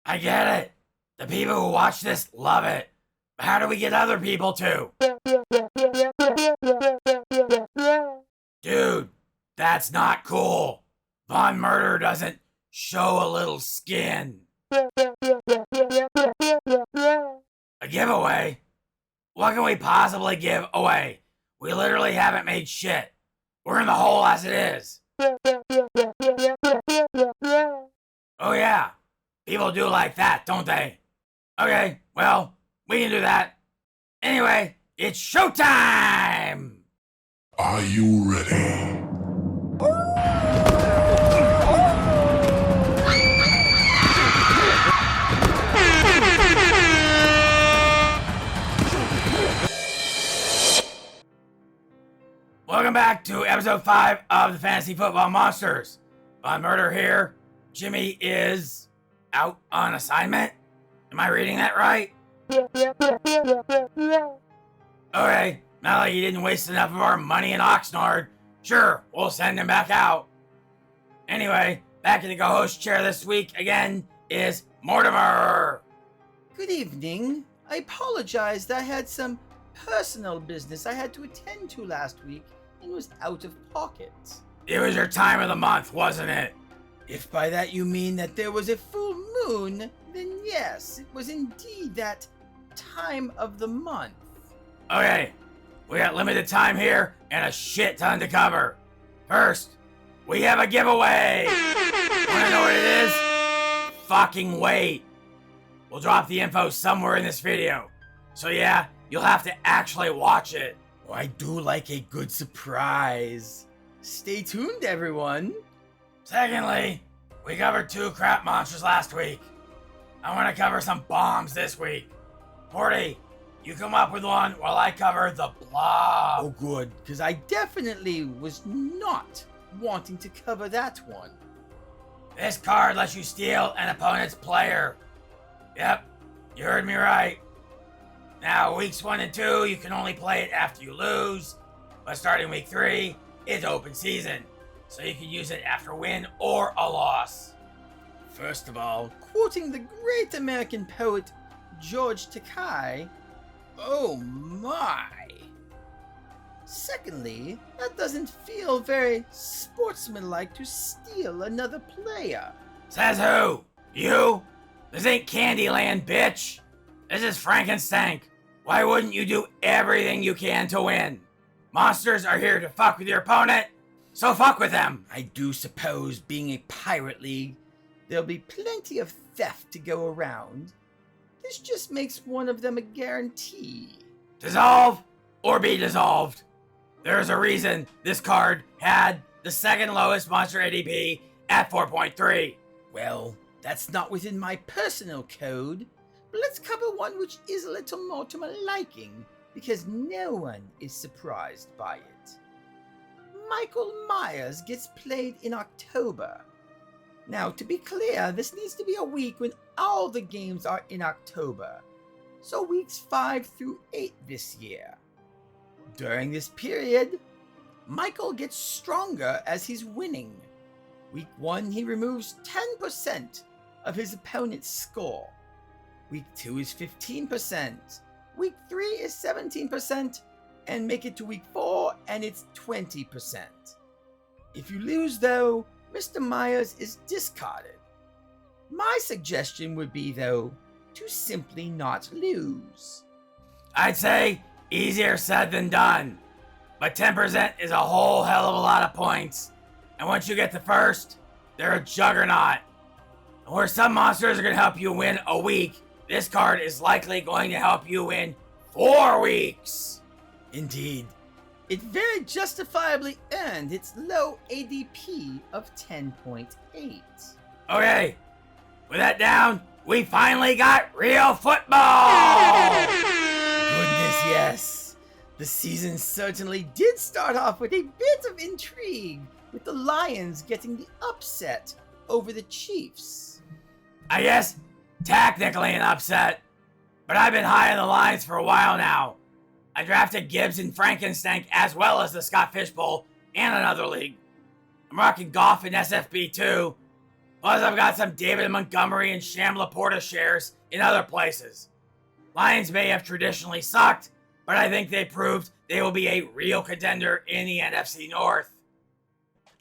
I get it. The people who watch this love it. But how do we get other people to? Dude, that's not cool. Von Murder doesn't show a little skin. A giveaway? What can we possibly give away? We literally haven't made shit. We're in the hole as it is. Oh yeah, people do like that, don't they? Okay, well, we can do that. Anyway, it's showtime! Are you ready? Welcome back to episode 5 of the Fantasy Football Monsters. Von Murder here. Jimmy is out on assignment. Am I reading that right? Okay, now that you didn't waste enough of our money in Oxnard, sure, we'll send him back out. Anyway, back in the co-host chair this week again is Mortimer. Good evening. I apologize that I had some personal business I had to attend to last week and was out of pocket. It was your time of the month, wasn't it? If by that you mean that there was a full moon, then yes, it was indeed that time of the month. Okay, we got limited time here and a shit ton to cover. First, we have a giveaway. Wanna know what it is? Fucking wait. We'll drop the info somewhere in this video. So yeah, you'll have to actually watch it. Oh, I do like a good surprise. Stay tuned, everyone. Secondly, we covered 2 crap monsters last week. I want to cover some bombs this week. Morty, you come up with one while I cover the Blob. Oh, good, because I definitely was not wanting to cover that one. This card lets you steal an opponent's player. Yep, you heard me right. Now, weeks 1 and 2, you can only play it after you lose, but starting week 3, it's open season, so you can use it after a win or a loss. First of all, quoting the great American poet George Takei, oh my. Secondly, that doesn't feel very sportsmanlike to steal another player. Says who? You? This ain't Candyland, bitch. This is Frankenstein. Why wouldn't you do everything you can to win? Monsters are here to fuck with your opponent, so fuck with them. I do suppose, being a pirate league, there'll be plenty of theft to go around. This just makes one of them a guarantee. Dissolve or be dissolved. There's a reason this card had the second lowest monster ADP at 4.3. Well, that's not within my personal code, but let's cover one which is a little more to my liking, because no one is surprised by it. Michael Myers gets played in October. Now, to be clear, this needs to be a week when all the games are in October, so weeks 5 through 8 this year. During this period, Michael gets stronger as he's winning. Week 1, he removes 10% of his opponent's score. Week 2 is 15%. Week 3 is 17%. And make it to week 4 and it's 20%. If you lose though, Mr. Myers is discarded. My suggestion would be though, to simply not lose. I'd say easier said than done, but 10% is a whole hell of a lot of points. And once you get to first, they're a juggernaut. And where some monsters are going to help you win a week, this card is likely going to help you win 4 weeks. Indeed. It very justifiably earned its low ADP of 10.8. Okay, with that down, we finally got real football! Goodness, yes. The season certainly did start off with a bit of intrigue, with the Lions getting the upset over the Chiefs. I guess, technically an upset, but I've been high on the Lions for a while now. I drafted Gibbs and Frankenstein as well as the Scott Fish Bowl and another league. I'm rocking Goff in SFB too. Plus, I've got some David Montgomery and Sham Laporta shares in other places. Lions may have traditionally sucked, but I think they proved they will be a real contender in the NFC North.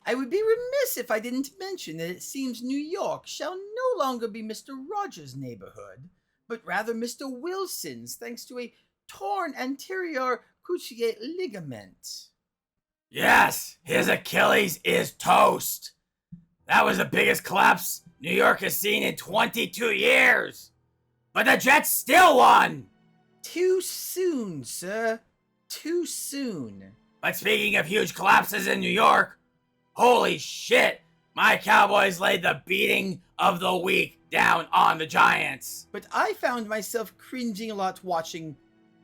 I would be remiss if I didn't mention that it seems New York shall no longer be Mr. Rogers' neighborhood, but rather Mr. Wilson's, thanks to a torn anterior cruciate ligament. Yes, his Achilles is toast. That was the biggest collapse New York has seen in 22 years. But the Jets still won. Too soon, sir. Too soon. But speaking of huge collapses in New York, holy shit, my Cowboys laid the beating of the week down on the Giants. But I found myself cringing a lot watching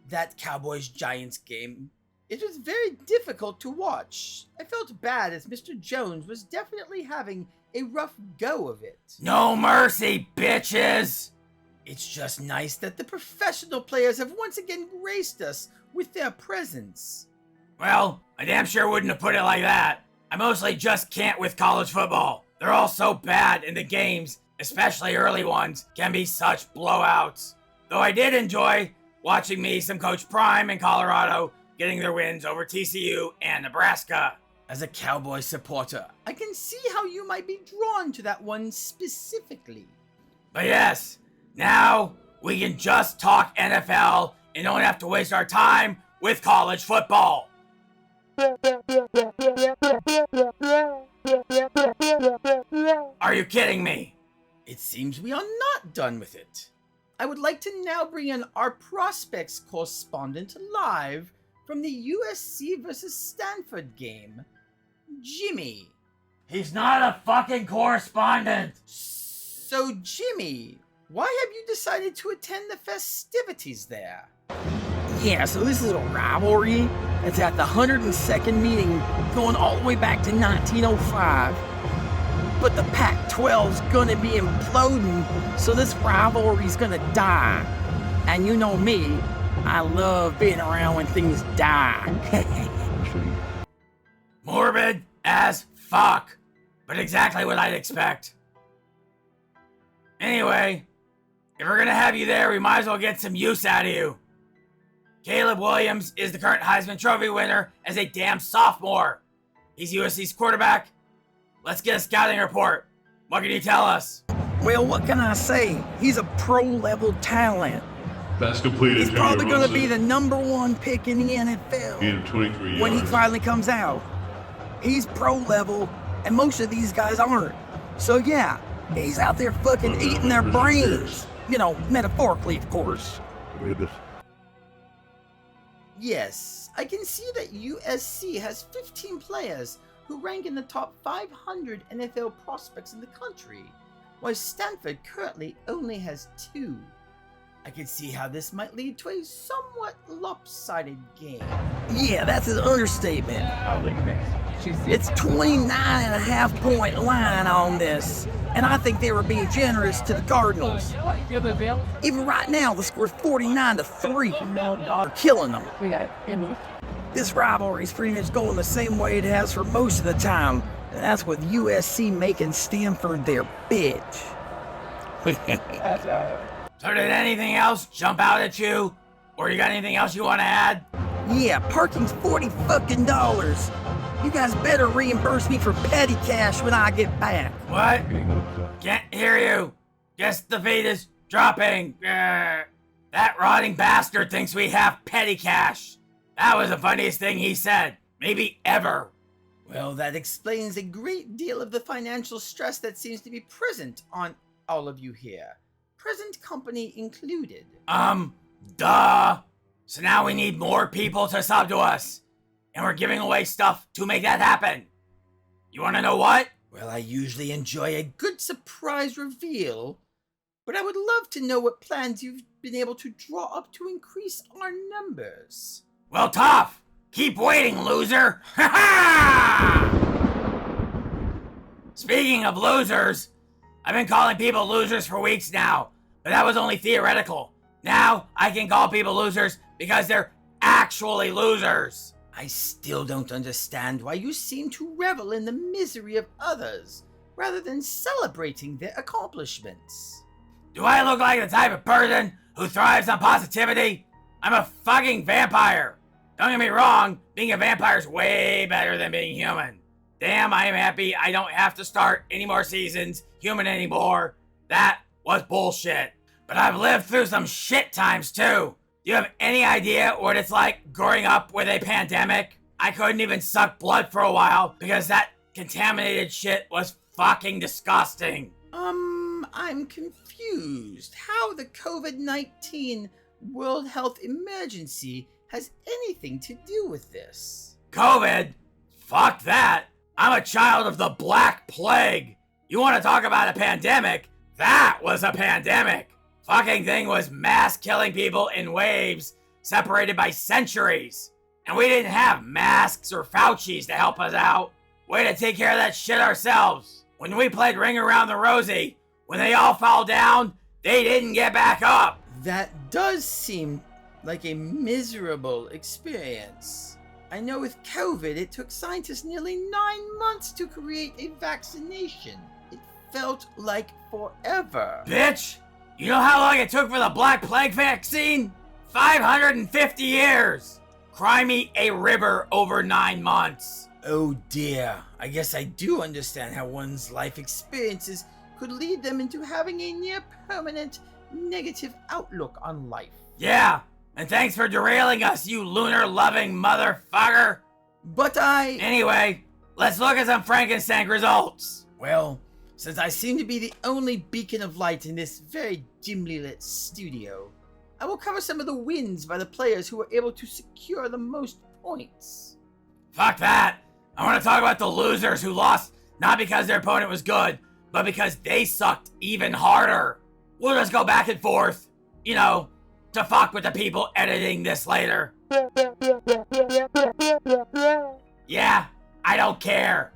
that Cowboys-Giants game. It was very difficult to watch. I felt bad as Mr. Jones was definitely having a rough go of it. No mercy, bitches! It's just nice that the professional players have once again graced us with their presence. Well, I damn sure wouldn't have put it like that. I mostly just can't with college football. They're all so bad, and the games, especially early ones, can be such blowouts. Though I did enjoy watching me some Coach Prime in Colorado getting their wins over TCU and Nebraska. As a Cowboy supporter, I can see how you might be drawn to that one specifically. But yes, now we can just talk NFL and don't have to waste our time with college football. Are you kidding me? It seems we are not done with it. I would like to now bring in our prospects correspondent live from the USC versus Stanford game, Jimmy. He's not a fucking correspondent. So, Jimmy, why have you decided to attend the festivities there? Yeah, so this is a rivalry that's at the 102nd meeting going all the way back to 1905. But the Pac-12's gonna be imploding, so this rivalry's gonna die. And you know me, I love being around when things die. Morbid as fuck, but exactly what I'd expect. Anyway, if we're gonna have you there, we might as well get some use out of you. Caleb Williams is the current Heisman Trophy winner as a damn sophomore. He's USC's quarterback. Let's get a scouting report. What can you tell us? Well, what can I say? He's a pro-level talent. That's completed. He's probably going to be the #1 pick in the NFL Gain of 23 when he yards. finally comes out. He's pro-level, and most of these guys aren't. So yeah, he's out there fucking eating their brains. You know, metaphorically, of course. Yes, I can see that USC has 15 players who rank in the top 500 NFL prospects in the country, while Stanford currently only has 2. I can see how this might lead to a somewhat lopsided game. Yeah, that's an understatement. It's 29.5 point line on this, and I think they were being generous to the Cardinals. Even right now, the score's 49-3. They're killing them. This rivalry's pretty much going the same way it has for most of the time, and that's with USC making Stanford their bitch. So did anything else jump out at you? Or you got anything else you want to add? Yeah, parking's $40 fucking. You guys better reimburse me for petty cash when I get back. What? Can't hear you. Guess the feed is dropping. Grr. That rotting bastard thinks we have petty cash. That was the funniest thing he said, maybe ever. Well, that explains a great deal of the financial stress that seems to be present on all of you here. Present company included. Duh. So now we need more people to sub to us. And we're giving away stuff to make that happen. You wanna know what? Well, I usually enjoy a good surprise reveal, but I would love to know what plans you've been able to draw up to increase our numbers. Well, tough. Keep waiting, loser. Ha ha! Speaking of losers, I've been calling people losers for weeks now, but that was only theoretical. Now I can call people losers because they're actually losers. I still don't understand why you seem to revel in the misery of others, rather than celebrating their accomplishments. Do I look like the type of person who thrives on positivity? I'm a fucking vampire. Don't get me wrong, being a vampire is way better than being human. Damn, I am happy I don't have to start any more seasons human anymore. That was bullshit. But I've lived through some shit times too. Do you have any idea what it's like growing up with a pandemic? I couldn't even suck blood for a while because that contaminated shit was fucking disgusting. I'm confused how the COVID-19 World Health Emergency has anything to do with this. COVID? Fuck that. I'm a child of the Black Plague. You want to talk about a pandemic? That was a pandemic. Fucking thing was mass killing people in waves separated by centuries. And we didn't have masks or Faucis to help us out. Way to take care of that shit ourselves. When we played Ring Around the Rosie, when they all fell down, they didn't get back up. That does seem like a miserable experience. I know with COVID, it took scientists nearly 9 months to create a vaccination. It felt like forever. Bitch, you know how long it took for the Black Plague vaccine? 550 years. Cry me a river over 9 months. Oh dear, I guess I do understand how one's life experiences could lead them into having a near permanent negative outlook on life. Yeah, and thanks for derailing us, you lunar-loving motherfucker. But Anyway, let's look at some Frankenstein results. Well, since I seem to be the only beacon of light in this very dimly lit studio, I will cover some of the wins by the players who were able to secure the most points. Fuck that. I want to talk about the losers who lost not because their opponent was good, but because they sucked even harder. We'll just go back and forth, you know, to fuck with the people editing this later. Yeah, I don't care.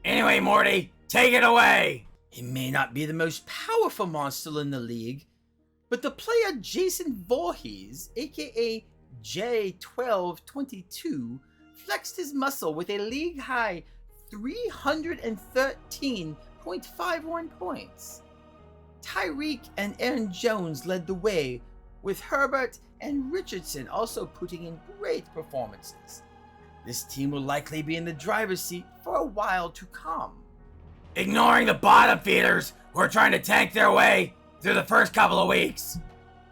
Anyway, Morty, take it away. He may not be the most powerful monster in the league, but the player Jason Voorhees, aka J1222, flexed his muscle with a league-high 313.51 points. Tyreek and Aaron Jones led the way, with Herbert and Richardson also putting in great performances. This team will likely be in the driver's seat for a while to come. Ignoring the bottom feeders who are trying to tank their way through the first couple of weeks.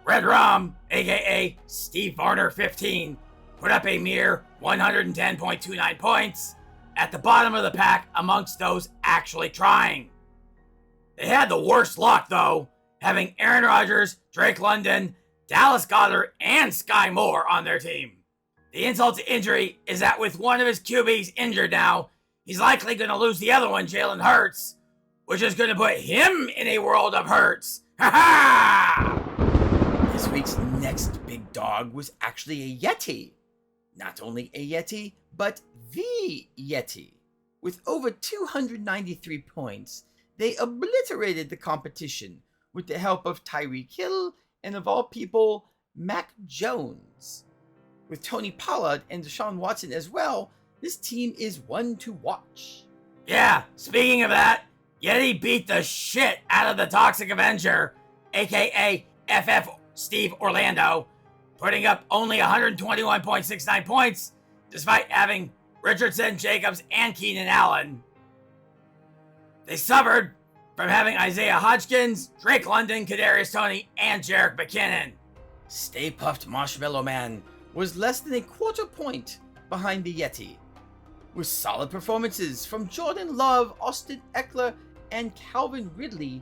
Red Rum, aka Steve Varner 15, put up a mere 110.29 points at the bottom of the pack amongst those actually trying. They had the worst luck though, having Aaron Rodgers, Drake London, Dallas Goedert, and Sky Moore on their team. The insult to injury is that with one of his QBs injured now, he's likely going to lose the other one, Jalen Hurts, which is going to put him in a world of hurts. Ha ha! This week's next big dog was actually a Yeti. Not only a Yeti, but the Yeti. With over 293 points, they obliterated the competition with the help of Tyreek Hill and, of all people, Mac Jones. With Tony Pollard and Deshaun Watson as well, this team is one to watch. Yeah, speaking of that, Yeti beat the shit out of the Toxic Avenger, aka FF Steve Orlando, putting up only 121.69 points, despite having Richardson, Jacobs, and Keenan Allen. They suffered from having Isaiah Hodgkins, Drake London, Kadarius Toney, and Jerick McKinnon. Stay Puft Marshmallow Man was less than a quarter point behind the Yeti. With solid performances from Jordan Love, Austin Eckler, and Calvin Ridley,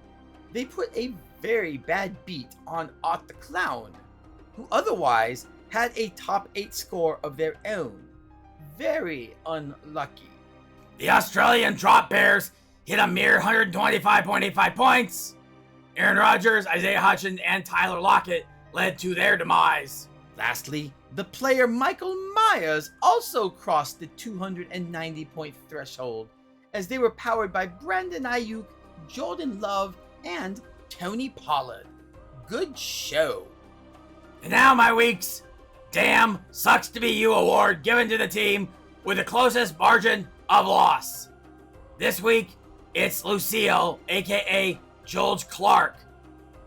they put a very bad beat on Art the Clown, who otherwise had a top 8 score of their own. Very unlucky. The Australian Drop Bears hit a mere 125.85 points. Aaron Rodgers, Isaiah Hodgins, and Tyler Lockett led to their demise. Lastly, the player Michael Myers also crossed the 290-point threshold, as they were powered by Brandon Ayuk, Jordan Love, and Tony Pollard. Good show. And now my week's Damn Sucks to Be You award given to the team with the closest margin of loss. This week, it's Lucille, aka George Clark,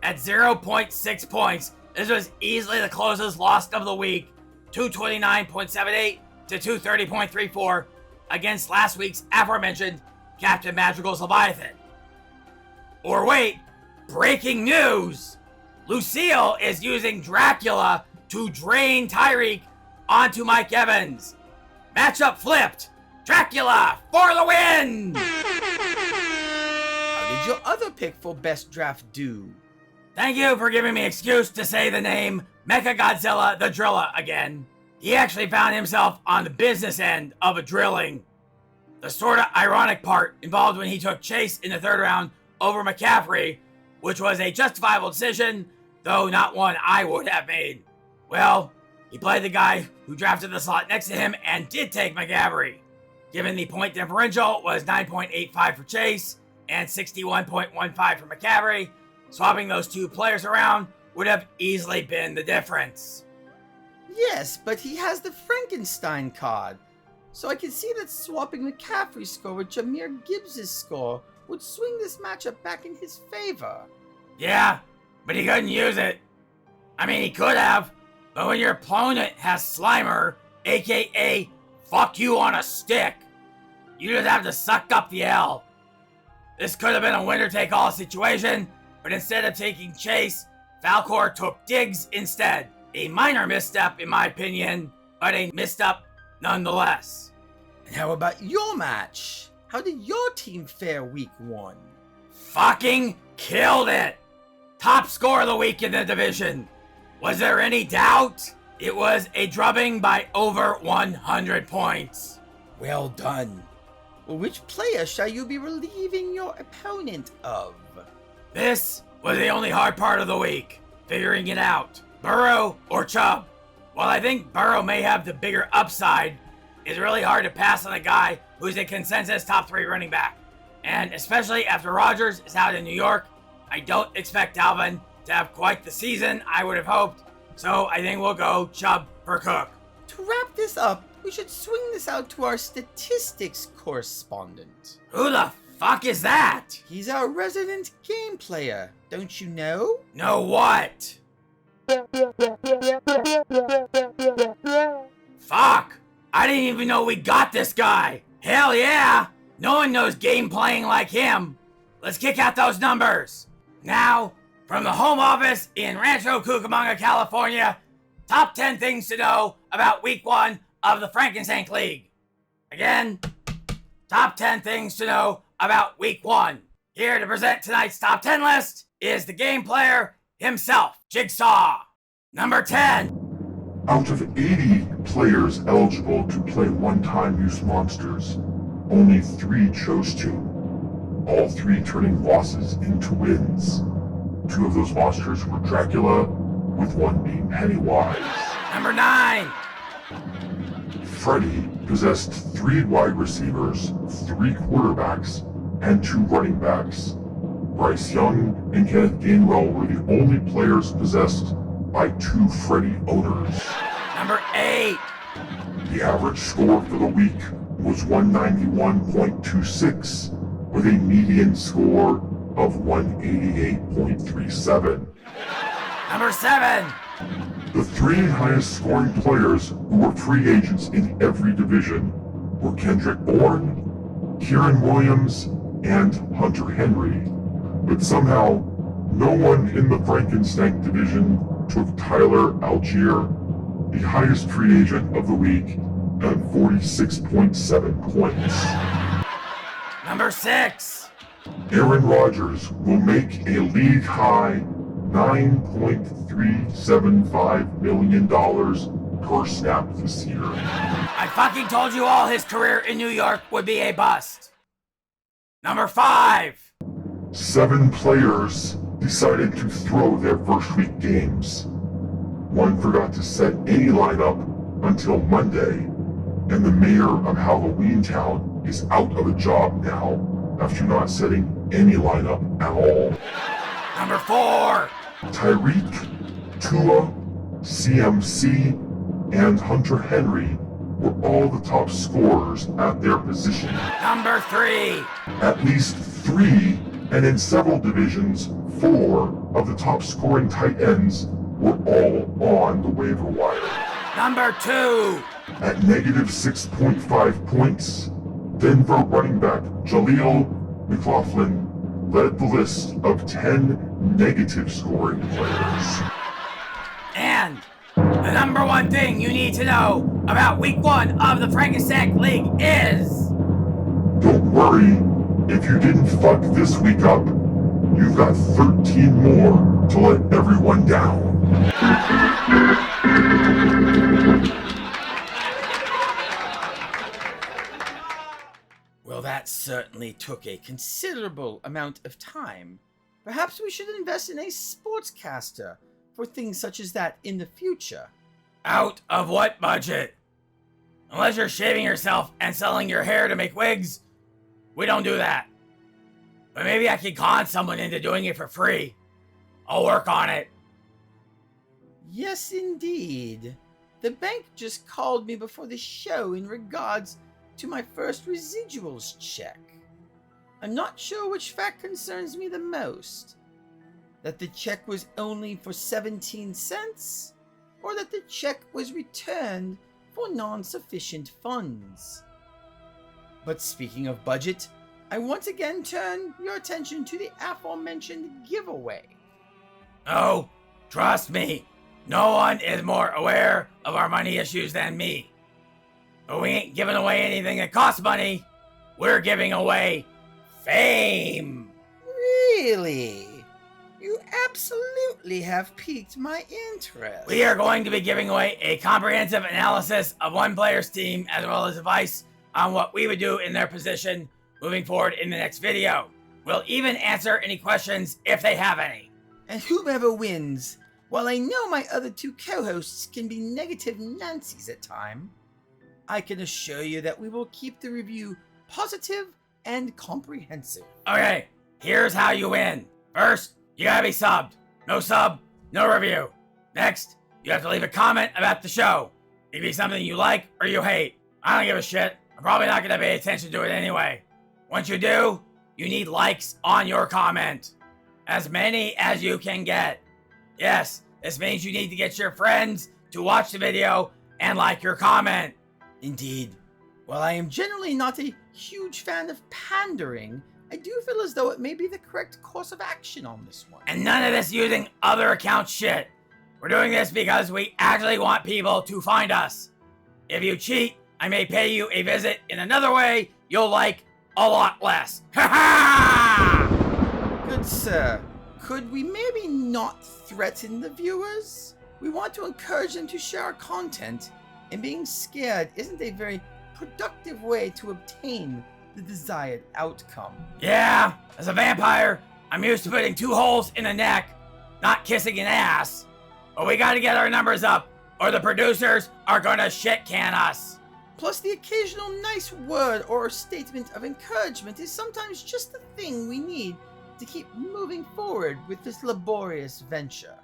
at 0.6 points. This was easily the closest loss of the week, 229.78 to 230.34 against last week's aforementioned Captain Madrigal's Leviathan. Or wait, breaking news! Lucille is using Dracula to drain Tyreek onto Mike Evans. Matchup flipped. Dracula for the win! How did your other pick for best draft do? Thank you for giving me excuse to say the name Mechagodzilla the Driller again. He actually found himself on the business end of a drilling. The sorta ironic part involved when he took Chase in the third round over McCaffrey, which was a justifiable decision, though not one I would have made. Well, he played the guy who drafted the slot next to him and did take McCaffrey. Given the point differential was 9.85 for Chase and 61.15 for McCaffrey, swapping those two players around would have easily been the difference. Yes, but he has the Frankenstein card, so I can see that swapping McCaffrey's score with Jahmyr Gibbs' score would swing this matchup back in his favor. Yeah, but he couldn't use it. I mean, he could have, but when your opponent has Slimer, aka fuck you on a stick, you just have to suck up the L. This could have been a winner-take-all situation, but instead of taking Chase, Falcor took Diggs instead. A minor misstep in my opinion, but a misstep nonetheless. And how about your match? How did your team fare week 1? Fucking killed it! Top score of the week in the division. Was there any doubt? It was a drubbing by over 100 points. Well done. Well, which player shall you be relieving your opponent of? This was the only hard part of the week, figuring it out. Burrow or Chubb? While I think Burrow may have the bigger upside, it's really hard to pass on a guy who's a consensus top 3 running back. And especially after Rodgers is out in New York, I don't expect Dalvin to have quite the season I would have hoped, so I think we'll go Chubb for Cook. To wrap this up, we should swing this out to our statistics correspondent. Who the fuck is that? He's our resident game player, don't you know? Know what? Fuck! I didn't even know we got this guy! Hell yeah! No one knows game playing like him! Let's kick out those numbers! Now, from the home office in Rancho Cucamonga, California, top 10 things to know about week 1 of the Frankenstein League. Again, top 10 things to know about week 1. Here to present tonight's top 10 list is the game player himself, Jigsaw. Number 10. Out of 80 players eligible to play one-time use monsters, only 3 chose to, all 3 turning losses into wins. 2 of those monsters were Dracula, with 1 being Pennywise. Number 9. Freddy possessed 3 wide receivers, 3 quarterbacks, and 2 running backs. Bryce Young and Kenneth Gainwell were the only players possessed by 2 Freddy owners. Number 8. The average score for the week was 191.26, with a median score of 188.37. Number 7. The 3 highest scoring players who were free agents in every division were Kendrick Bourne, Kieran Williams, and Hunter Henry. But somehow, no one in the Frankenstein division took Tyler Algier, the highest free agent of the week, at 46.7 points. Number 6. Aaron Rodgers will make a league-high $9.375 million per snap this year. I fucking told you all his career in New York would be a bust. Number 5. 7 players decided to throw their first week games. 1 forgot to set any lineup until Monday, and the mayor of Halloween Town is out of a job now after not setting any lineup at all. Number 4. Tyreek, Tua, CMC, and Hunter Henry were all the top scorers at their position. Number 3. At least 3, and in several divisions, 4 of the top scoring tight ends were all on the waiver wire. Number 2. At negative 6.5 points, Denver running back Jaleel McLaughlin led the list of 10 negative scoring players. And the number one thing you need to know about week 1 of the Frankensack League is... Don't worry, if you didn't fuck this week up, you've got 13 more to let everyone down. Well, that certainly took a considerable amount of time. Perhaps we should invest in a sportscaster for things such as that in the future. Out of what budget? Unless you're shaving yourself and selling your hair to make wigs, we don't do that. But maybe I can con someone into doing it for free. I'll work on it. Yes, indeed. The bank just called me before the show in regards to my first residuals check. I'm not sure which fact concerns me the most. That the check was only for 17 cents, or that the check was returned for non-sufficient funds. But speaking of budget, I once again turn your attention to the aforementioned giveaway. Oh, trust me, no one is more aware of our money issues than me. But we ain't giving away anything that costs money. We're giving away fame. Really? You absolutely have piqued my interest. We are going to be giving away a comprehensive analysis of one player's team as well as advice on what we would do in their position moving forward in the next video. We'll even answer any questions if they have any. And whomever wins, while I know my other two co-hosts can be negative Nancy's at times, I can assure you that we will keep the review positive and comprehensive. Okay, here's how you win. First, you gotta be subbed. No sub, no review. Next, you have to leave a comment about the show. It can be something you like or you hate. I don't give a shit. I'm probably not gonna pay attention to it anyway. Once you do, you need likes on your comment. As many as you can get. Yes, this means you need to get your friends to watch the video and like your comment. Indeed. While I am generally not a huge fan of pandering, I do feel as though it may be the correct course of action on this one. And none of this using other account shit. We're doing this because we actually want people to find us. If you cheat, I may pay you a visit in another way you'll like a lot less. Ha ha! Good sir, could we maybe not threaten the viewers? We want to encourage them to share our content, and being scared isn't a very productive way to obtain the desired outcome. Yeah, as a vampire, I'm used to putting 2 holes in the neck, not kissing an ass. But we gotta get our numbers up, or the producers are gonna shit can us. Plus, the occasional nice word or statement of encouragement is sometimes just the thing we need to keep moving forward with this laborious venture.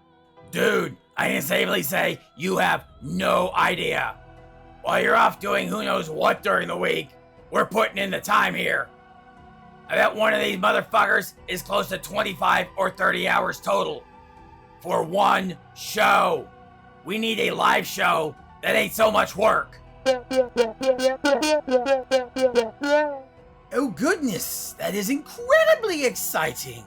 Dude, I can safely say you have no idea. While you're off doing who knows what during the week, we're putting in the time here. I bet one of these motherfuckers is close to 25 or 30 hours total. For one show. We need a live show that ain't so much work. Oh goodness, that is incredibly exciting.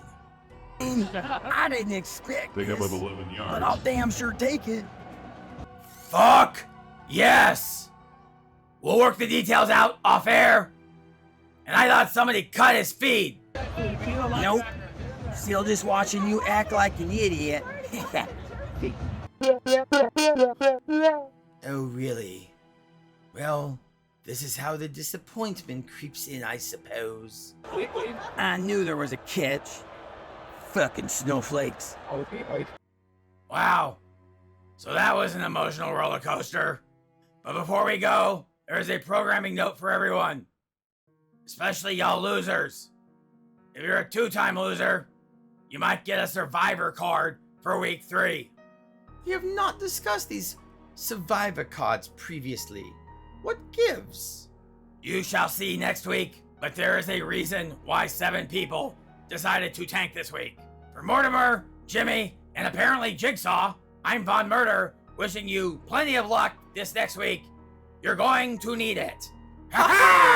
I didn't expect They have this, about 11 but yards. I'll damn sure take it. Fuck yes. We'll work the details out off air. And I thought somebody cut his feed. Nope. Still just watching you act like an idiot. Oh really? Well, this is how the disappointment creeps in, I suppose. I knew there was a catch. Fucking snowflakes. Wow. So that was an emotional roller coaster. But before we go, there is a programming note for everyone. Especially y'all losers. If you're a 2-time loser, you might get a survivor card for week 3. We have not discussed these survivor cards previously. What gives? You shall see next week, but But there is a reason why 7 people decided to tank this week. For Mortimer, Jimmy, and apparently Jigsaw, I'm Von Murder, wishing you plenty of luck this next week. You're going to need it. Ha ha!